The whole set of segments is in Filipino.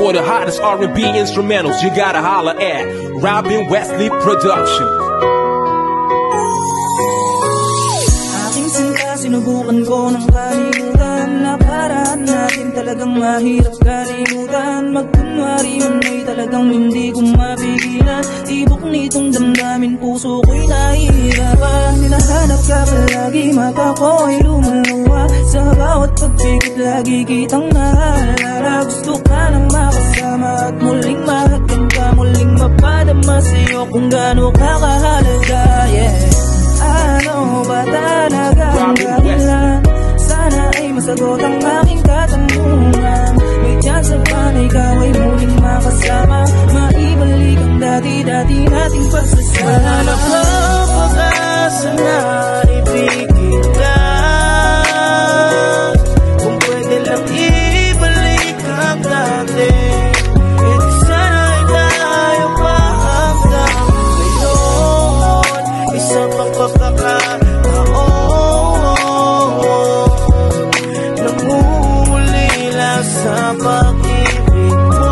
For the hottest R&B instrumentals, you gotta holler at Robin Wesley Production. Aking sinta, sinubukan ko ng kalimutan. Nakaraan natin talagang mahirap kalimutan. Magkunwari man ay talagang hindi ko mapigilan. Tibok nitong damdamin, puso ko'y nahihirapan. Hinahanap ka palagi, mata ko ay lumuluwa. Sa bawat pagpikit lagi kitang naalala. Gusto ka nang makasama at muling mahagkan ka. Muling mapadama sa'yo kung gaano ka kahalaga. Yeah. Ano ba talaga ang dahilan? Sana ay masagot ang aking katanungan. May chance pa na ikaw ay muling makasama. Maibalik ang dati-dati nating pagsasama. Wala na bang pag-asa na ibigin ka? Kung pwede lang ibalik ang dati. Sana ay tayo pa hanggang ngayon. Isang pagpapakataon sa pag-ibig mo,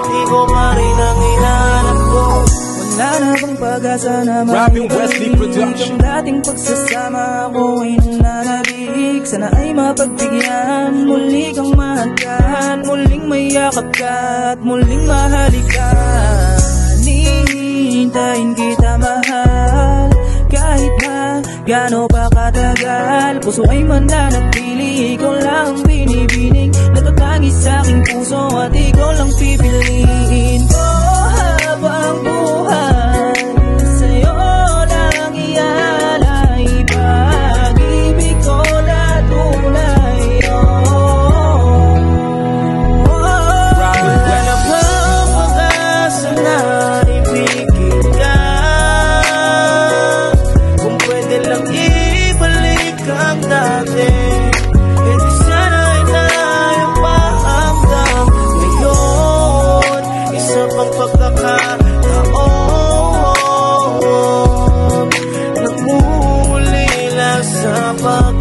di ko pa rin ang ilanap ko. Wala na bang pag-asa na Robin Wesley Production. Ang dating pagsasama ko ay nananabik. Sana ay mapagbigyan, muli kang mahagkan. Muling mayakap ka at muling mahalikan. Hihintayin kita mahal, kahit na gaano pa katagal. Puso ay mananatili, ikaw lang ang binibining. Natatangis sa aking puso at ikaw lang pipiliin ko habang buhay. Sa'yo lang ialay, pag-ibig ko na tunay. Wala na bang pag-asa na ibigin ka? Kung pwede lang ibalik ang dati. Pagkakataon, nagmumuli lang sa pag